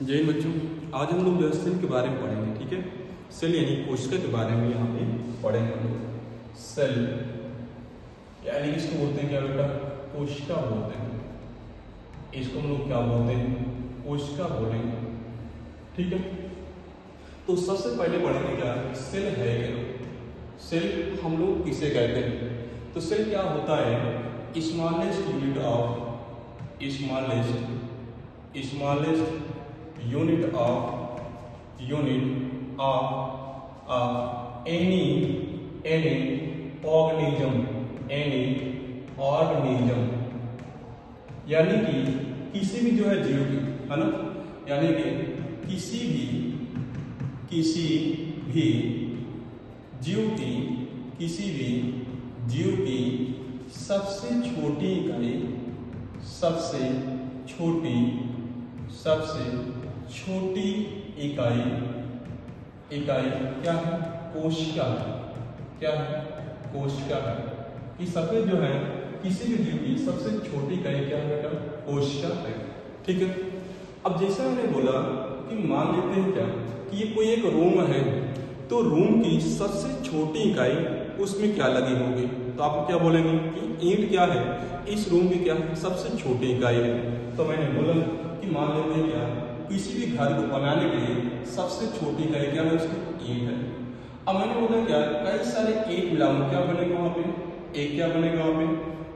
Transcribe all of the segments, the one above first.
जय हिंद बच्चों। आज हम लोग जो है सेल के बारे में पढ़ेंगे। ठीक है, सेल यानी कोशिका के बारे में यहाँ पे पढ़ेंगे हम लोग। सेल यानी इसको बोलते हैं क्या बेटा? कोशिका बोलते हैं। इसको हम लोग क्या बोलते हैं? कोशिका बोलेंगे। ठीक है, तो सबसे पहले पढ़ेंगे क्या सेल है क्या। सेल हम लोग किसे कहते हैं? तो सेल क्या होता है? Smallest unit of unit of any organism यानी कि किसी भी जो है जीव की, है ना, यानी कि किसी भी जीव की सबसे छोटी इकाई क्या है? कोशिका है। कि सबसे जो है किसी भी जीव की सबसे छोटी इकाई क्या है बेटा? कोशिका है। ठीक है, अब जैसा मैंने बोला कि मान लेते हैं क्या कि ये कोई एक रूम है, तो रूम की सबसे छोटी इकाई उसमें क्या लगी होगी? तो आप क्या बोलेंगे कि ईंट क्या है? इस रूम की क्या है? सबसे छोटी इकाई है। तो मैंने बोला कि मान लेते हैं क्या किसी भी घर को बनाने के लिए सबसे छोटी इकाई क्या है? उसकी ईंट है। अब मैंने बोला क्या कई सारे ईंट मिलाऊंगा, क्या बनेगा वहां पे? एक क्या बनेगा वहां पे?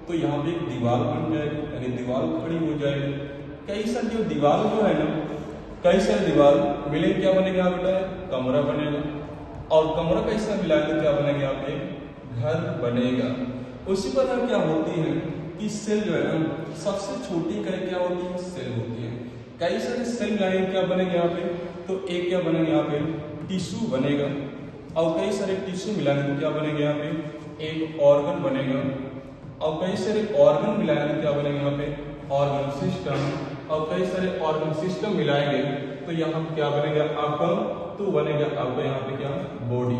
तो यहाँ पे एक दीवार बन जाएगी, यानी दीवार खड़ी हो जाएगी। कई सारी जो दीवार जो है ना, कई सारे दीवार मिले क्या बनेगा बेटा? कमरा बनेगा। और कमरा कैसा मिलाएंगे क्या बनेगा? यहाँ पे घर बनेगा। उसी प्रकार क्या होती है कि सेल जो है ना, सबसे छोटी इकाई क्या होती है? सेल होती है। कई सारे सेल मिलाएंगे क्या बनेगा यहाँ पे? तो एक क्या बनेगा यहाँ पे? टिश्यू बनेगा। और कई सारे टिश्यू मिलाएंगे तो क्या बनेगा यहाँ पे? एक ऑर्गन बनेगा। और कई सारे ऑर्गन मिलाएंगे क्या बनेगा यहाँ पे? Organ system. और कई सारे ऑर्गन सिस्टम मिलाएंगे तो यहाँ क्या बनेगा? आपका तो बनेगा आपका यहाँ पे क्या? बॉडी।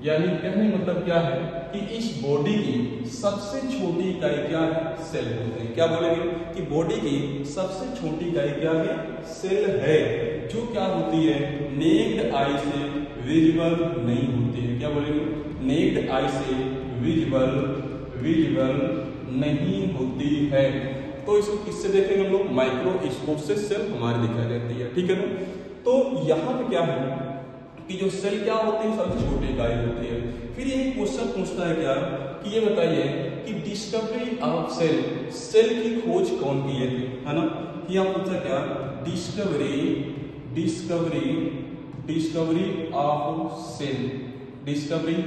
यानी कहने मतलब क्या है कि इस बॉडी की सबसे छोटी इकाई क्या है? सेल होते हैं। क्या बोलेंगे कि बॉडी की सबसे छोटी इकाई क्या है? सेल है, जो क्या होती है? नेक्ड आई से विजिबल नहीं होती है। क्या बोलेंगे? नेक्ड आई से विजिबल नहीं होती है। तो इसको किससे देखेंगे हम लोग? माइक्रोस्कोप से सेल हमारी दिखाई देती है। ठीक है ना। तो यहाँ पे क्या है कि जो सेल क्या होती है? सबसे छोटी इकाई होती है। फिर ये क्वेश्चन पूछता है क्या कि ये बताइए कि डिस्कवरी ऑफ सेल की खोज कौन किए थे, है ना। यहाँ पूछा क्या? डिस्कवरी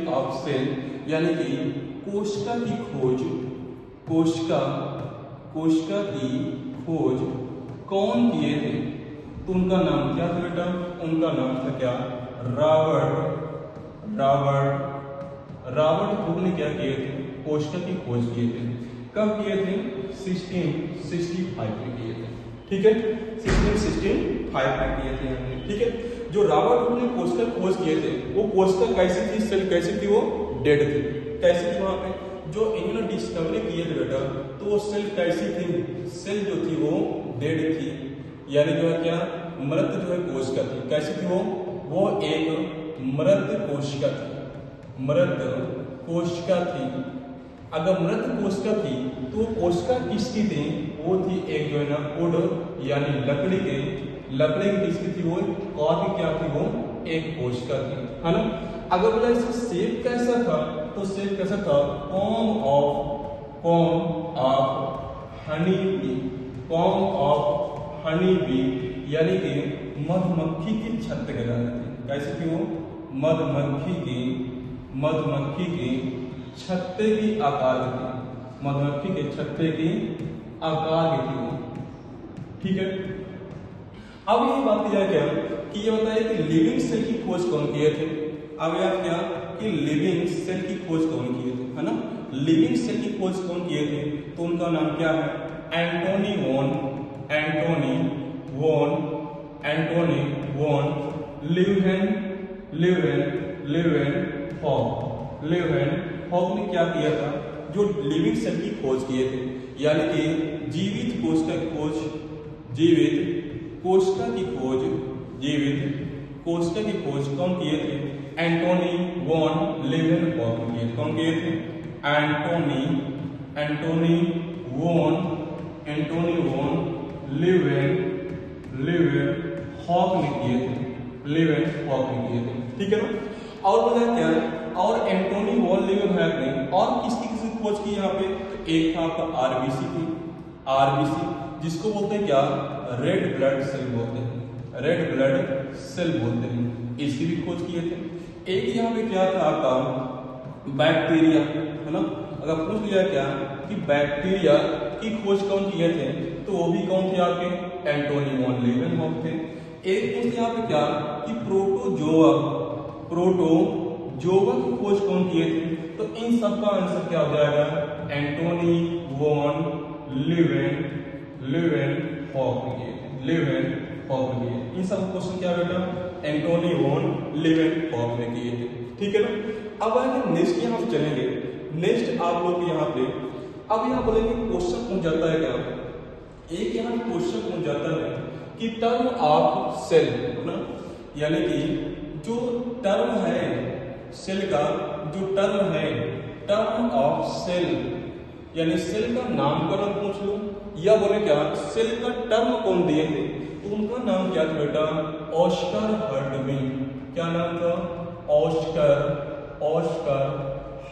ऑफ सेल यानी कि कोशिका की खोज कौन किए थे? तो उनका नाम क्या था बेटा? उनका नाम था क्या? रॉबर्ट हुक ने क्या किए थे? कोशिका की खोज किए थे। कब किए थे? 1665 में किए थे। ठीक है, 1665 में किए थे हमने। ठीक है, जो रॉबर्ट हुक ने कोशिका की खोज किए थे, वो कोशिका कैसी थी? सेल कैसी थी? वो डेड थी। कैसी थी वहां पे? जो इन्होंने डिस्कवरी किए थे बेटा, तो वो सेल कैसी थी? सेल जो थी वो डेड थी, यानी जो है क्या? मृत जो है कोशिका थी। कैसी थी वो एक मृत कोशिका थी। अगर मृत कोशिका थी तो कोशिका किसकी थी? वो थी एक जो है ना वुड, यानी लकड़ी की किसकी थी? वो कॉर्ड क्या थी? वो एक कोशिका थी, है ना। अगर बोला इसका शेप कैसा था, तो शेप कैसा था? कॉम ऑफ हनी बी, यानी कि मधुमक्खी की छत्ते के तरह थी। कैसी थी वो? मधुमक्खी की छत्ते की आकार की थी। मधुमक्खी के छत्ते की आकार की थी वो। ठीक है, अब ये बात की जाए क्या कि ये बताइए कि लिविंग सेल की खोज कौन किए थे? अब याद क्या कि लिविंग सेल की खोज कौन किए थे, है ना। लिविंग सेल की खोज कौन किए थे? तो उनका नाम क्या है? एंटोनी वॉन ल्यूवेनहॉक ने क्या किया था? जो लिविंग सेल की खोज किए थे, यानी कि जीवित कोशिका की खोज जीवित कोशिका की खोज कौन किए थे? एंटोनी वॉन लीवेनहॉफ ने किए। कौन किए थे? एंटोनी वॉन लीवेनहॉफ ने किए थे। ठीक है ना? और बताया क्या है? और एंटोनी वॉन लीवेनहॉफ ने और किसकी खोज की यहाँ पे? तो एक था आपका आरबीसी थी, आरबीसी जिसको बोलते हैं क्या? रेड ब्लड सेल बोलते हैं, रेड ब्लड सेल बोलते हैं, इसकी भी खोज किए थे। एक यहाँ पे क्या था आपका? बैक्टीरिया, है ना? अगर पूछ लिया क्या कि बैक्टीरिया की खोज कौन किए थे, तो वो भी कौन थे आपके? एंटोनी वॉन लीवेनहॉफ थे। एक पूछ यहाँ पे क्या कि प्रोटोजोआ की खोज कौन किए थे, तो इन सब का आंसर क्या हो जाएगा? एंटोनी वॉन लीवेनहॉफ ने किए। इन सब क्वेश्चन क्या बेटा? एंटोनी वॉन लीवेनहॉफ ने किए थे। ठीक है ना? अब आगे नेक्स्ट यहाँ पे चलेंगे। नेक्स्ट आप लोग यहाँ पे अब यहाँ बोलेंगे क्वेश्चन पूछ जाता है क्या? एक यहाँ क्वेश्चन पूछ जाता है कि टर्म ऑफ सेल, ना, यानी कि जो टर्म है सेल का, जो टर्म है टर्म ऑफ सेल, यानी सेल का नामकरण पूछ लो या बोले क्या सेल का टर्म कौन दिए थे, तो उनका नाम क्या था बेटा? ऑस्कर हर्टबिंग। क्या नाम था? ऑस्कर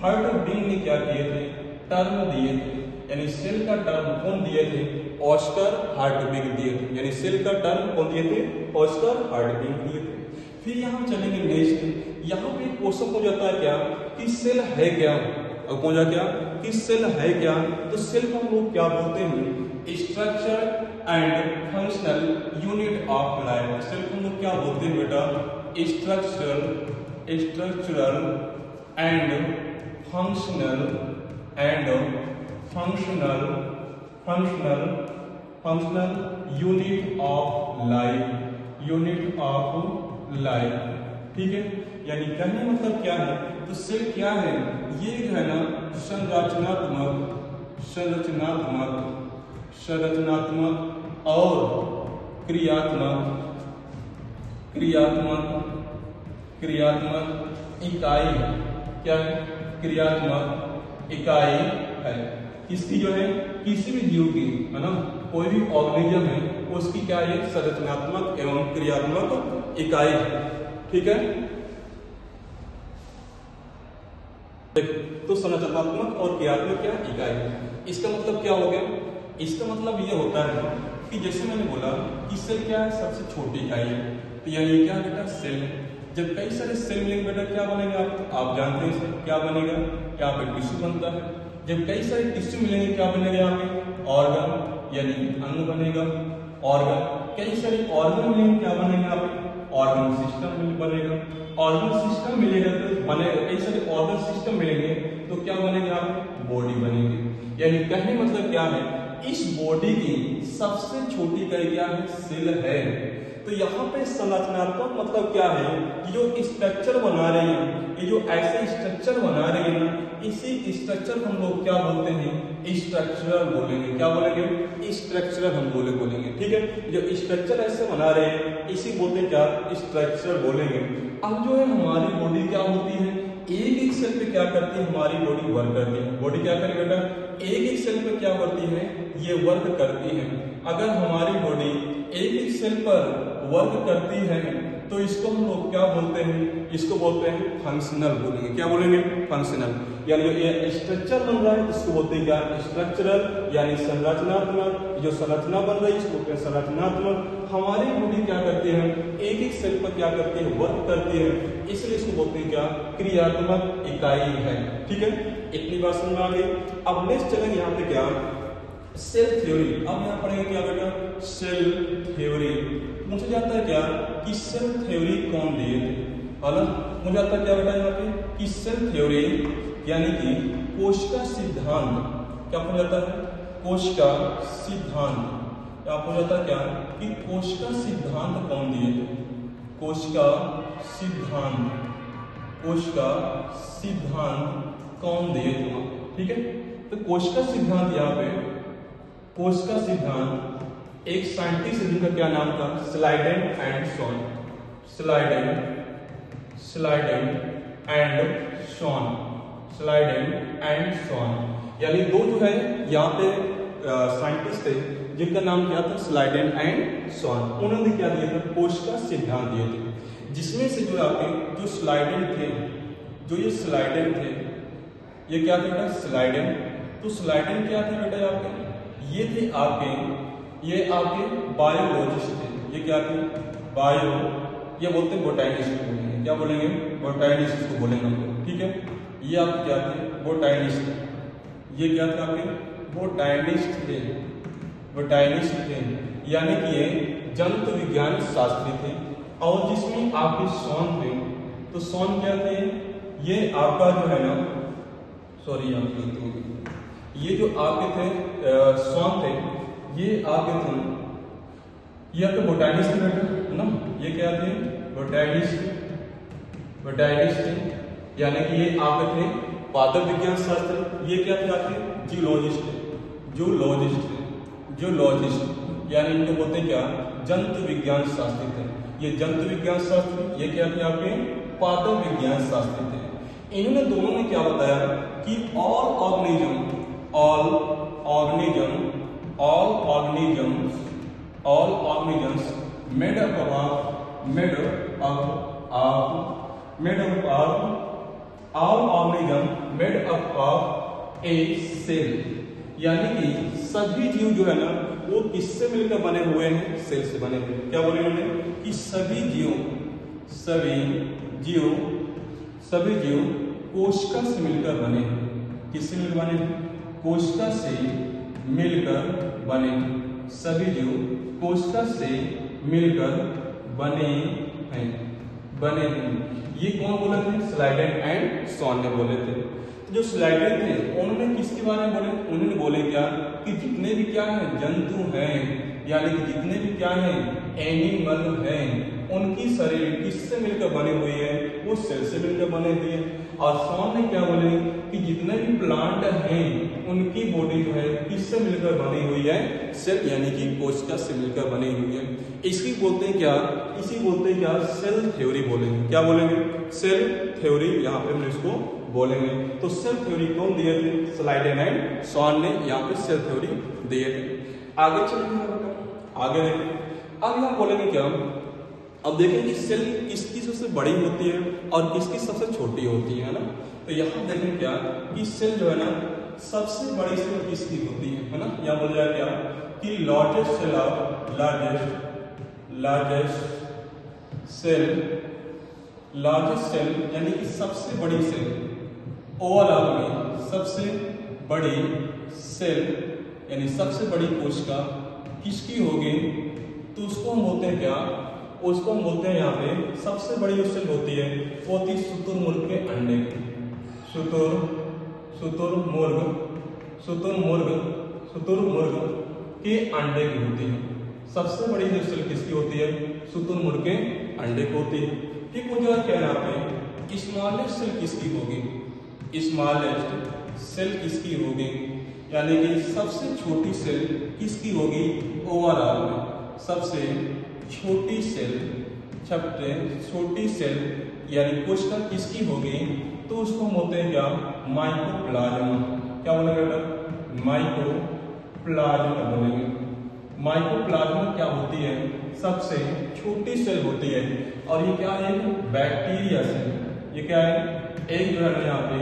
हर्टबिंग ने क्या किए थे? टर्म दिए थे। यानी सेल का टर्म कौन दिए थे? ऑस्कर हर्टबिंग दिए थे। यानी सेल का टर्म कौन दिए थे? ऑस्कर हर्टबिंग दिए थे। फिर यहाँ चलेंगे नेक्स्ट। यहाँ पे क्वेश्चन हो जाता है क्या कि सेल है क्या? अब पूछा क्या कि सेल है क्या, तो सेल को हम लोग क्या बोलते हैं? Structure and functional unit of life. Cell को हम लोग क्या बोलते हैं बेटा? Structural and functional unit of life. ठीक है? यानी कहने मतलब क्या है? तो सेल क्या है? ये जो है ना संरचनात्मक और क्रियात्मक इकाई। क्या है? क्रियात्मक इकाई है। किसकी जो है? किसी भी जीव की, है ना? कोई भी ऑर्गेनिज्म है उसकी क्या है? संरचनात्मक एवं क्रियात्मक इकाई है। ठीक है? तो संरचनात्मक और क्रियात्मक क्या इकाई है। इसका मतलब क्या हो गया? इसका मतलब ये होता है कि जैसे मैंने बोला कि सेल क्या है? सबसे छोटी इकाई है। तो यानी क्या बेटा? सेल। जब कई सारे सेल मिलेंगे बेटा क्या बनेगा? आप जानते हैं क्या बनेगा? यहाँ पे टिश्यू बनता है। जब कई सारे टिश्यू मिलेंगे क्या बनेगा? यहाँ पे ऑर्गन, यानी अंग बनेगा। ऑर्गन, कई सारे ऑर्गन मिलेंगे क्या बनेगा? यहाँ पे ऑर्गन सिस्टम बनेगा। ऑर्गन सिस्टम मिलेगा तो बनेगा, कई सारे ऑर्गन सिस्टम मिलेंगे तो क्या बनेगा? यहाँ पे बॉडी बनेगी। यानी कहने मतलब क्या है? इस बॉडी की सबसे छोटी इकाई क्या है? सेल है। तो यहाँ पे संरचनात्मक मतलब क्या है? ये जो स्ट्रक्चर बना रहे हैं, ये जो ऐसे स्ट्रक्चर बना रहे हैं ना, इसी स्ट्रक्चर हम लोग क्या बोलते हैं? स्ट्रक्चरल बोलेंगे। क्या बोलेंगे? स्ट्रक्चरल हम बोलेंगे। ठीक है? जो स्ट्रक्चर ऐसे बना रहे हैं इसी बोलते हैं क्या? स्ट्रक्चर बोलेंगे। अब जो है हमारी बॉडी क्या होती है? एक सेल पे क्या करती है हमारी बॉडी? वर्क करती है। बॉडी क्या करे बेटा? एक सेल पे क्या करती है? ये वर्क करती है। अगर हमारी बॉडी एक सेल पर वर्क करती है तो इसको हम लोग क्या बोलते हैं? इसको बोलते हैं फंक्शनल बोलेंगे। क्या बोलेंगे? फंक्शनल। यानी ये स्ट्रक्चर बन रहा है इसको बोलते हैं क्या? स्ट्रक्चरल, यानी संरचनात्मक। जो संरचना बन रही है इसको बोलते हैं संरचनात्मक। हमारी बॉडी क्या करती है? एक सेल पर क्या करती है? वर्क करती है, इसलिए इसको बोलते हैं क्या? क्रियात्मक इकाई है। ठीक है? इतनी बात समझ में आ गई। अब नेक्स्ट चलेंगे यहाँ पे क्या? Cell theory. अब यहाँ पढ़ेंगे क्या बेटा? Cell theory. पूछा जाता है क्या कि सेल थ्योरी कौन दिए थे? मुझे जाता है क्या बेटा यहाँ पे कि सेल थ्योरी यानी कि कोशिका सिद्धांत। क्या पूछा जाता है? कोशिका सिद्धांत। यहाँ पूछा जाता है क्या कि कोशिका सिद्धांत कौन दिए थे? कोशिका सिद्धांत कौन दिए थे? ठीक है? तो कोशिका सिद्धांत यहाँ पे कोशिका सिद्धांत एक साइंटिस्ट जिनका क्या नाम था, Schleiden and Schwann, Schleiden and Schwann, Schleiden and Schwann, यानी दो जो है यहाँ पे साइंटिस्ट थे जिनका नाम क्या था, स्लाइडेन एंड शॉन। उन्होंने क्या दिया था, कोशिका सिद्धांत दिए थे, जिसमें से जो आपके जो स्लाइडेन थे, जो ये स्लाइडेन थे, ये क्या थे बेटा, स्लाइडेन। तो स्लाइडेन क्या थे बेटा आपके, ये थे आपके बायोलॉजिस्ट थे। ये क्या थे, बायो, ये बोलते हैं बोटैनिस्ट बोलेंगे, क्या बोलेंगे, बोटैनिस्ट को बोलेंगे हम लोग, ठीक है। ये आप क्या थे, बोटैनिस्ट, ये क्या थे आपके, बोटैनिस्ट थे, बोटैनिस्ट थे, यानी कि ये जंतु विज्ञान शास्त्री थे। और जिसमें आपके शॉन थे, तो शॉन क्या थे, ये आपका जो है ना, सॉरी यहाँ पे ये जो आपके थे शॉन थे, ये आपके थे, ये आपके बोटैनिस्ट थे बेटा ना, ये क्या थे, बोटैनिस्ट थे, यानी कि ये आपके थे पादप विज्ञान शास्त्र। ये क्या थे आपके, जियोलॉजिस्ट यानी इनको बोलते हैं क्या, जंतु विज्ञान शास्त्री थे। ये जंतु विज्ञान शास्त्री, ये क्या थे आपके, पादप विज्ञान शास्त्री थे। इन्होंने दोनों ने क्या बताया कि all organisms made up of a cell, यानी कि सभी जीव जो है ना वो किससे मिलकर बने हुए हैं, सेल से बने हुए। क्या बोले उन्होंने कि सभी जीव कोशिका से मिलकर बने हैं। किससे मिलकर बने हैं, कोशिका से मिलकर बने, सभी जीव कोशिका से मिलकर बने हैं। ये कौन बोले थे, स्लाइडेन एंड शॉन ने बोले थे। जो स्लाइडेन थे उन्होंने किसके बारे में बोले, उन्होंने बोले क्या कि जितने भी क्या है जंतु हैं, यानी कि जितने भी क्या है एनिमल हैं, उनकी शरीर किससे मिलकर बने हुई है, वो सेल से मिलकर बने हुए हैं। और शॉन ने क्या बोले कि जितने भी प्लांट हैं उनकी बॉडी जो है किससे मिलकर बनी हुई है, सेल यानी कि कोशिका से मिलकर बनी हुई है। इसी बोलते हैं क्या, सेल थ्योरी बोलेंगे। क्या बोलेंगे, सेल थ्योरी, यहाँ पे हम इसको बोलेंगे। तो सेल थ्योरी कौन दिए थे, स्लाइडेन एंड शॉन ने यहाँ पे सेल थ्योरी दिए थे। आगे चलेंगे, आगे देखें। अब यहाँ बोलेंगे क्या, अब देखें कि सेल किसकी सबसे बड़ी होती है और किसकी सबसे छोटी होती है ना। तो यहाँ देखें क्या कि सेल जो है ना सबसे बड़ी सेल किसकी होती है ना। यहाँ बोल जाए क्या कि लार्जेस्ट सेल यानी कि सबसे बड़ी सेल, ओवरऑल में सबसे बड़ी सेल यानी सबसे बड़ी कोशिका किसकी होगी, तो उसको हम बोलते हैं क्या, उसको हम बोलते हैं यहाँ पे सबसे बड़ी जो सेल होती है वो होती है शुतुरमुर्ग के अंडे की। शुतुरमुर्ग के अंडे की होती है। सबसे बड़ी जो सेल किसकी होती है, शुतुरमुर्ग के अंडे की होती है। ठीक हो जाए क्या यहाँ पे, स्मॉलेस्ट सेल किसकी होगी, स्मॉलेस्ट सेल किसकी होगी, यानी कि सबसे छोटी सेल किसकी होगी, ओवरऑल में सबसे छोटी सेल यानी कोशिका किसकी होगी, तो उसको हम बोलते हैं क्या, माइकोप्लाज्मा। क्या बोलेंगे बेटा, माइकोप्लाज्मा बोलेंगे। माइकोप्लाज्मा क्या होती है, सबसे छोटी सेल होती है। और ये क्या है, बैक्टीरिया सेल। ये क्या है, एक जो है यहाँ पे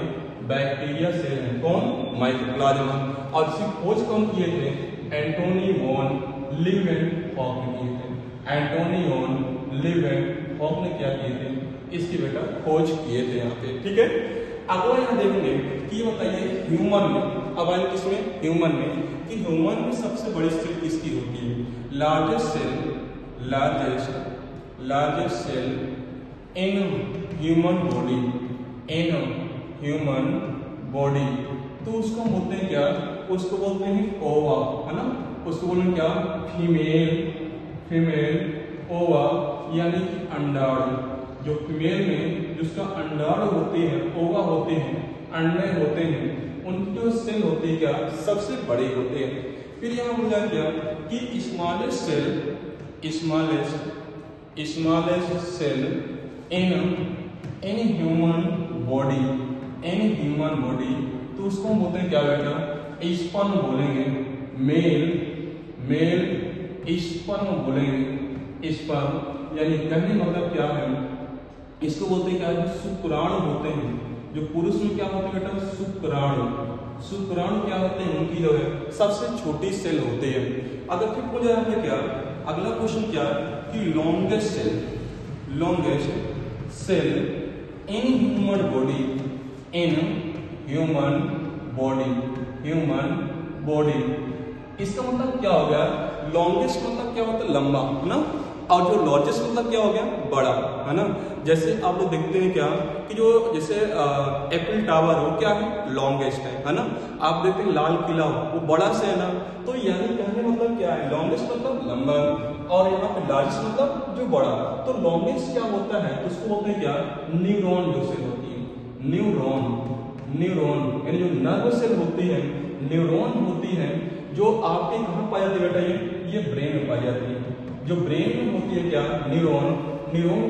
बैक्टीरिया सेल है, कौन, माइकोप्लाज्मा। और इसकी खोज कौन किए थे, एंटोनी वॉन लीवेनहॉक ने किए थे। एंटोनी वॉन लीवेनहॉक ने क्या किए थे, इसकी बेटा खोज किए थे यहाँ पे। ठीक है, अगला यहाँ देखेंगे कि ये बताइए ह्यूमन में, अब आए किसमें, ह्यूमन में, कि ह्यूमन में सबसे बड़ी सेल किसकी होती है, largest cell in human body, तो उसको बोलते हैं क्या, उसको बोलते हैं ओवा, है ना। उसको बोलते हैं क्या, फीमेल ओवा, यानी कि अंडाणु। जो फीमेल में जिसका अंडाणु होती है, ओवा होते हैं, अंडे होते हैं, उनकी जो सेल होती है क्या, सबसे बड़ी होती है। फिर यहाँ बोला क्या कि smallest cell in human body, तो उसको हम बोलते हैं क्या बेटा, स्पर्म बोलेंगे, मेल स्पर्म बोलेंगे, स्पर्म यानी कहने मतलब क्या है, इसको बोलते हैं क्या है, शुक्राणु होते हैं, जो पुरुष में क्या होते हैं बेटा, शुक्राणु क्या होते हैं, उनकी जो है सबसे छोटी सेल होती है। अगर फिर पूछा जाता है क्या, अगला क्वेश्चन क्या है कि longest cell in human body, इसका मतलब क्या हो गया, लॉन्गेस्ट मतलब क्या होता है, लंबा, है ना, और जो लार्जेस्ट मतलब क्या हो गया, बड़ा, है ना। जैसे आप लोग देखते हैं क्या कि जो जैसे एफिल टावर हो क्या है, लॉन्गेस्ट है ना। आप देखते हैं लाल किला हो, वो बड़ा से है ना, तो यानी कहने मतलब क्या है, लॉन्गेस्ट मतलब लंबा, और यहाँ पे लार्जेस्ट मतलब जो बड़ा। तो लॉन्गेस्ट क्या होता है, उसको बोलते हैं क्या, न्यूरॉन जो सेल होती है, न्यूरॉन यानी जो नर्व सेल होती है, न्यूरॉन होती है, जो आपके कहाँ पाई जाती है बेटा, ये ब्रेन में पाई जाती है। जो ब्रेन में होती है क्या, न्यूरॉन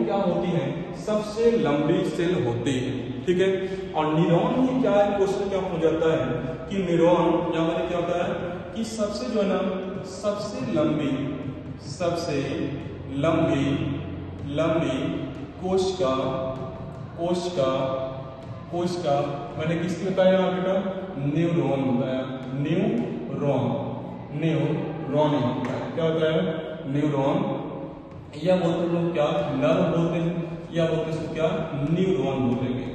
क्या होती है, सबसे लंबी सेल होती है, ठीक है। और न्यूरॉन ही क्या है, क्वेश्चन क्या हो जाता है कि न्यूरॉन यहाँ पर क्या होता है कि सबसे जो है ना, सबसे लंबी कोशिका मैंने किसकी बताया बेटा, न्यूरॉन बताया, न्यूरॉन क्या होता है, न्यूरॉन, या बोलते हैं लोग क्या, नर्व बोलते हैं, या बोलते हैं क्या, न्यूरॉन बोलेंगे।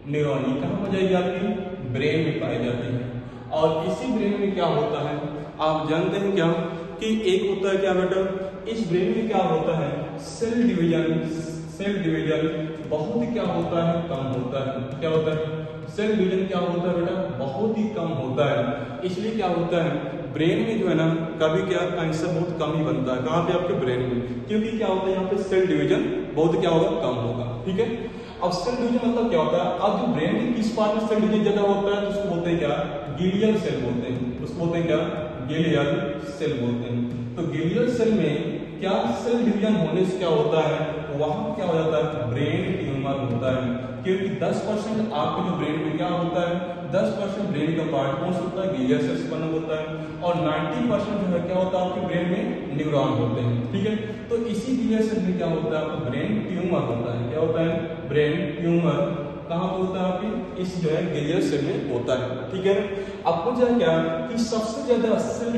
न्यूरॉन ये कहाँ पाई जाएगी, आपकी ब्रेन में पाई जाती है। और इसी ब्रेन में क्या होता है, आप जानते हैं क्या कि एक होता है क्या बेटा, इस ब्रेन में क्या होता है, सेल डिवीजन बहुत ही क्या होता है, कम होता है। क्या होता है, सेल डिवीजन क्या होता है बेटा, बहुत ही कम होता है। इसलिए क्या होता है, ब्रेन में जो है ना, कभी क्या कैंसर बहुत कम ही बनता है, कहाँ पे, आपके ब्रेन में, क्योंकि क्या होता है यहाँ पे सेल डिवीजन बहुत क्या होगा, कम होगा, ठीक है। अब सेल डिवीजन मतलब क्या होता है, अब जो ब्रेन के किस पार्ट में सेल डिवीजन ज्यादा होता है, तो उसको बोलते हैं क्या, ग्लियल सेल बोलते हैं, उसको बोलते हैं क्या, ग्लियल सेल बोलते हैं। तो ग्लियल सेल में क्या सेल डिवीजन होने से क्या होता है, वहां क्या हो जाता है, ब्रेन ट्यूमर होता है, क्योंकि 10% आपके जो ब्रेन में क्या होता है, 10% ब्रेन का पार्ट कौन सा होता है, ग्लियल सेल्स बना होता है, और 90% जो है क्या होता है आपके ब्रेन में, न्यूरॉन होते हैं, ठीक है। तो इसी ग्लियल सेल में क्या होता है, आपका ब्रेन ट्यूमर होता है। क्या होता है, ब्रेन ट्यूमर कहाँ पे होता है, आपके इस जो है ग्लियल सेल में होता है, ठीक है। अब पूछा क्या कि सबसे ज्यादा सेल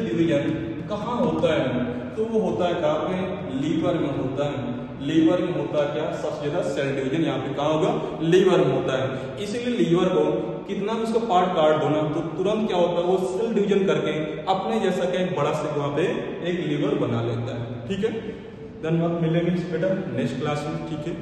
डिवीजन कहाँ होता है, तो वो होता है कहाँ पे, लीवर में होता है। लीवर में होता है क्या, सबसे ज्यादा सेल डिवीजन यहाँ पे कहाँ होगा, लीवर में होता है। इसीलिए लीवर को कितना भी उसका पार्ट काट दो ना, तो तुरंत क्या होता है, वो सेल डिवीजन करके अपने जैसा क्या एक बड़ा से वहाँ पे एक लीवर बना लेता है, ठीक है। धन्यवाद, मिलेंगे बेटा नेक्स्ट क्लास में, ठीक है।